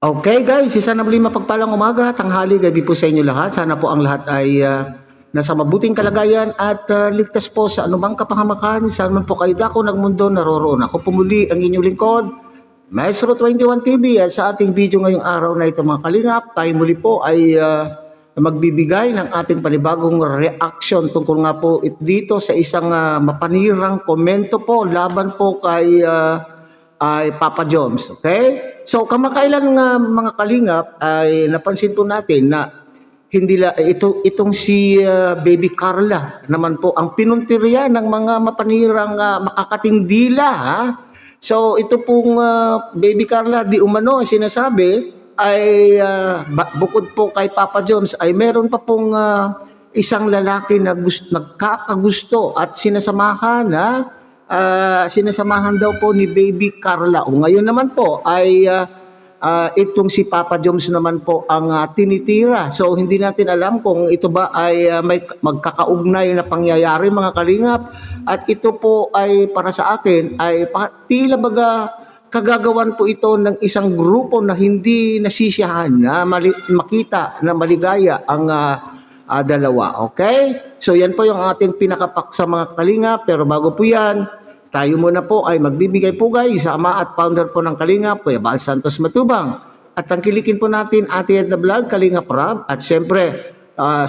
Okay guys, isa na muli mapagpalang umaga, tanghali, gabi po sa inyo lahat. Sana po ang lahat ay nasa mabuting kalagayan at ligtas po sa anumang kapahamakan. Saan man po kayo dako ng mundo naroroon. Ako pumuli ang inyong lingkod, Maestro 21 TV, at sa ating video ngayong araw na ito mga kalingap, tayo muli po ay magbibigay ng ating panibagong reaction tungkol nga po dito sa isang mapanirang komento po laban po kay Papa Joms. Okay? So kamakailan nga mga kalingap ay napansin po natin na itong si Baby Carla naman po ang pinuntirya ng mga mapanirang makakatindila. Ha? So ito pong Baby Carla di umano sinasabi ay bukod po kay Papa Joms ay meron pa pong isang lalaki na nagkakagusto at sinasamahan daw po ni Baby Carla. O ngayon naman po ay itong si Papa Joms naman po ang tinitira. So hindi natin alam kung ito ba ay may magkakaugnay na pangyayari mga kalingap. At ito po ay para sa akin ay tila baga kagagawan po ito ng isang grupo na hindi nasisiyahan na makita na maligaya ang dalawa. Okay? So yan po yung ating pinakapaksa mga kalingap. Pero bago po yan, tayo muna po ay magbibigay pugay sa ama at founder po ng Kalingap, Kuya Bal Santos Matubang. At tangkilikin po natin Ate Edna Vlog, Kalingap Rab. At syempre,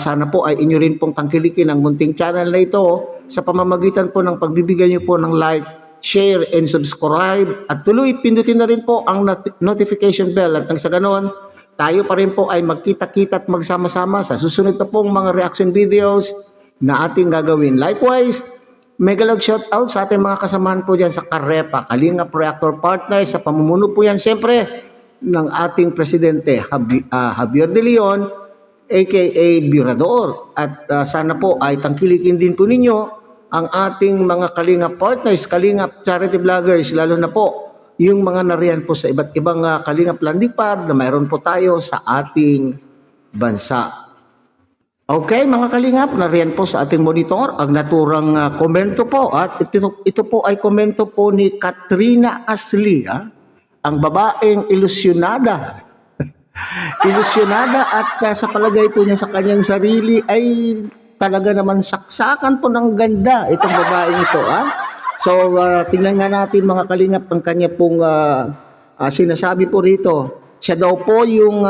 sana po ay inyo rin pong tangkilikin ang munting channel na ito sa pamamagitan po ng pagbibigay nyo po ng like, share, and subscribe. At tuloy, pindutin na rin po ang notification bell. At nang sa ganon, tayo pa rin po ay magkita-kita at magsama-sama sa susunod na pong mga reaction videos na ating gagawin. Likewise, mega love shout out sa ating mga kasamahan po dyan sa Karepa, Kalingap Reactor Partners, sa pamumuno po yan siyempre ng ating Presidente Javier De Leon, aka Birador. At sana po ay tangkilikin din po ninyo ang ating mga Kalingap Partners, Kalingap Charity Vloggers, lalo na po yung mga nariyan po sa iba't ibang Kalingap Landipad na mayroon po tayo sa ating bansa. Okay mga kalingap, nariyan po sa ating monitor ang naturang komento po at ito po ay komento po ni Katrina Asli, ang babaeng ilusyonada. Ilusyonada at sa palagay po niya sa kanyang sarili ay talaga naman saksakan po ng ganda itong babaeng ito. So tingnan nga natin mga kalingap ang kanya pong sinasabi po rito. Siya daw po yung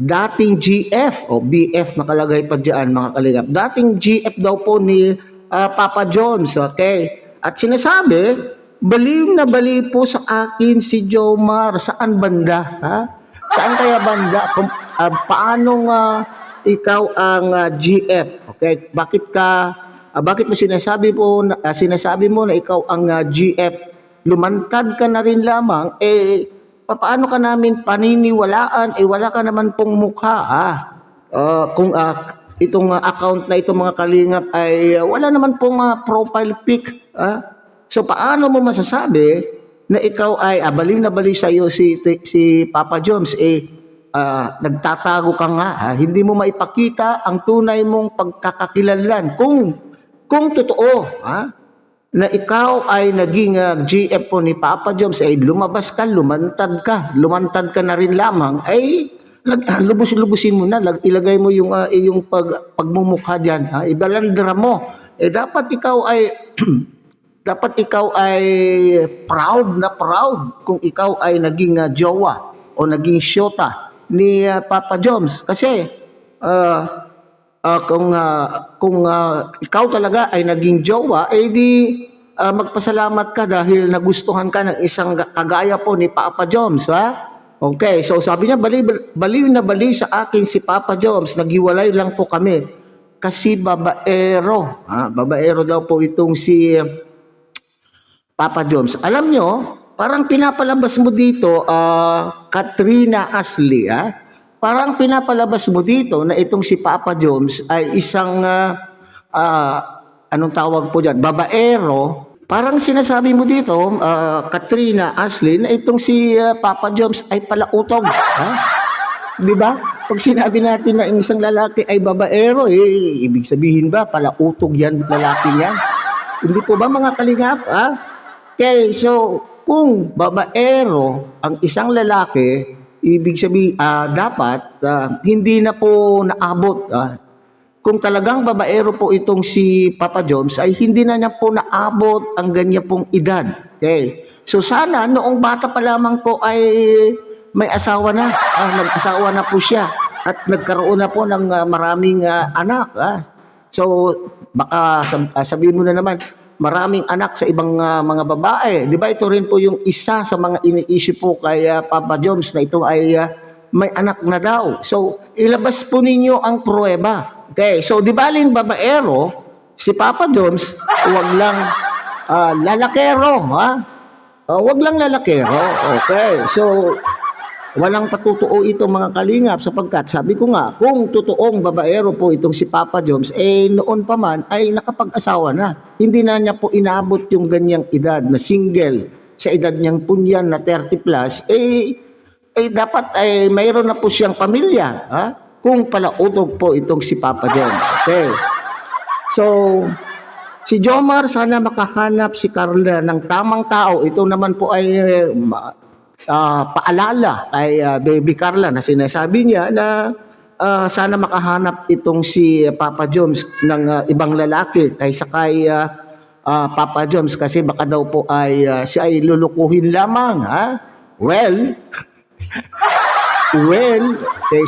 dating GF o BF nakalagay pa dyan mga kalingap. Dating GF daw po ni Papa Joms. Okay? At sinasabi, baliw na baliw po sa akin si Jomar. Saan banda? Ha? Saan kaya banda? Paano ikaw ang GF? Okay? Bakit mo sinasabi mo na ikaw ang GF? Lumantad ka na rin lamang, paano ka namin paniniwalaan? Wala ka naman pong mukha. Kung itong account na itong mga kalingap ay wala naman pong profile pic. So paano mo masasabi na ikaw ay baliw na baliw sa iyo si Papa Joms? Nagtatago ka nga. Hindi mo maipakita ang tunay mong pagkakakilanlan. Kung totoo, na ikaw ay naging GF po ni Papa Joms, ay lumabas ka, lumantad ka na rin lamang, ay lubus-lubusin mo na, ilagay mo yung pagmumukha dyan, ibalandra mo. Dapat ikaw ay proud kung ikaw ay naging jowa o naging syota ni Papa Joms. Kasi kung ikaw talaga ay naging jowa, di magpasalamat ka dahil nagustuhan ka ng isang kagaya po ni Papa Joms. Okay, so sabi niya, baliw na baliw sa akin si Papa Joms, naghiwalay lang po kami kasi babaero. Babaero daw po itong si Papa Joms. Alam nyo, parang pinapalabas mo dito, Katrina Asli, parang pinapalabas mo dito na itong si Papa Joms ay isang, anong tawag po dyan, babaero. Parang sinasabi mo dito, Katrina Asli, na itong si Papa Joms ay palautog. Di ba? Pag sinabi natin na isang lalaki ay babaero, ibig sabihin ba, palautog yan, lalaki yan? Hindi po ba mga kalingap? Okay, so kung babaero ang isang lalaki, ibig sabihin, dapat hindi na po naabot. Kung talagang babaero po itong si Papa Joms, ay hindi na niya po naabot ang ganyan pong edad. Okay. So sana noong bata pa lamang po ay may asawa na. Nag-asawa na po siya at nagkaroon na po ng maraming anak. So baka sabihin mo na naman, maraming anak sa ibang mga babae. Di ba ito rin po yung isa sa mga ini-issue po kay Papa Joms na ito ay may anak na daw. So ilabas po ninyo ang pruweba. Okay, so di baling babaero, si Papa Joms, wag lang lalakero, wag lang lalakero. Okay, so walang patutuo ito mga kalingap sapagkat sabi ko nga, kung totoong babaero po itong si Papa Joms, noon pa man ay nakapag-asawa na. Hindi na niya po inabot yung ganyang edad na single sa edad niyang punyan na 30 plus, dapat ay mayroon na po siyang pamilya. Kung palautog po itong si Papa Joms. Okay. So, si Jomar sana makahanap si Carla ng tamang tao. Ito naman po ay paalala kay Baby Carla na sinasabi niya na sana makahanap itong si Papa Joms ng ibang lalaki kaysa kay Papa Joms kasi baka daw po ay siya ay lulukuhin lamang. Well,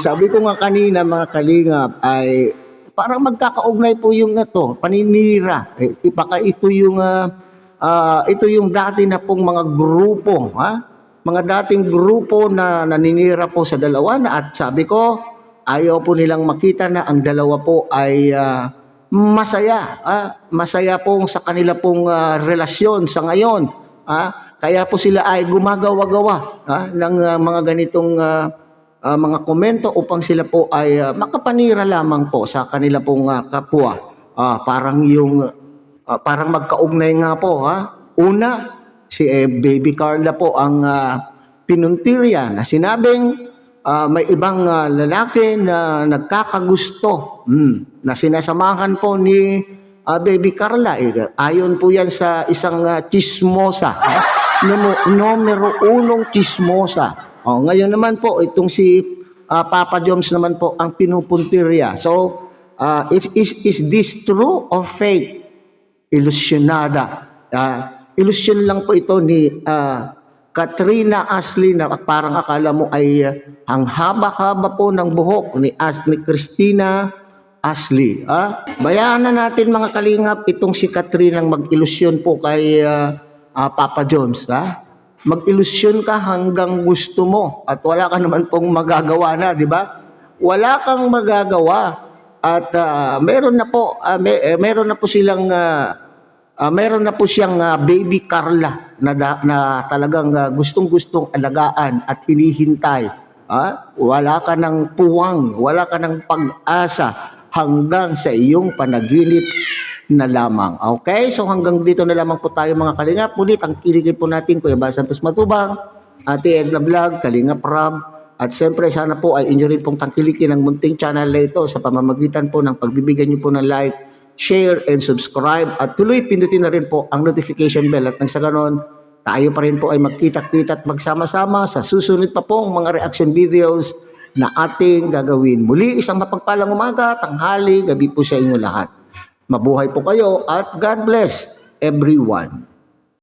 sabi ko nga kanina mga kalingap ay parang magkakaugnay po yung paninira. Baka ito yung dati na pong mga grupo, mga dating grupo na naninira po sa dalawa na at sabi ko ayaw po nilang makita na ang dalawa po ay masaya. Masaya po sa kanila pong relasyon sa ngayon. Kaya po sila ay gumagawa-gawa ng mga ganitong mga komento upang sila po ay makapanira lamang po sa kanila pong kapwa. Parang magkaugnay nga po. Una, si Baby Carla po ang pinuntirya na sinabing may ibang lalaki na nagkakagusto na sinasamahan po ni Baby Carla. Ayon po yan sa isang chismosa. Numero unong chismosa. Ngayon naman po, itong si Papa Joms naman po ang pinupuntirya. So, is this true or fake? Ilusyonada. Ilusyon lang po ito ni Katrina Ashley na parang akala mo ay ang haba-haba po ng buhok ni Christina Ashley. Bayanan natin mga kalingap itong si Katrina mag-ilusyon po kay Papa Joms. Mag-ilusyon ka hanggang gusto mo at wala ka naman pong magagawa na, di ba? Wala kang magagawa at meron na po siyang Baby Carla na talagang gustong-gustong alagaan at hinihintay. Wala ka ng puwang, wala ka ng pag-asa hanggang sa iyong panaginip na lamang. Okay? So hanggang dito na lamang po tayo mga kalingap. Ulit ang kiligin po natin Kuya Bal Santos Matubang, Ate Edna Vlog, Kalingap Rob, at siyempre sana po ay inyo rin pong tangkilikin ang munting channel na ito sa pamamagitan po ng pagbibigyan niyo po ng like, share, and subscribe. At tuloy pindutin na rin po ang notification bell at nang sa ganon, tayo pa rin po ay magkita-kita at magsama-sama sa susunod pa pong mga reaction videos na ating gagawin. Muli, isang mapagpalang umaga, tanghali, gabi po sa inyo lahat. Mabuhay po kayo at God bless everyone.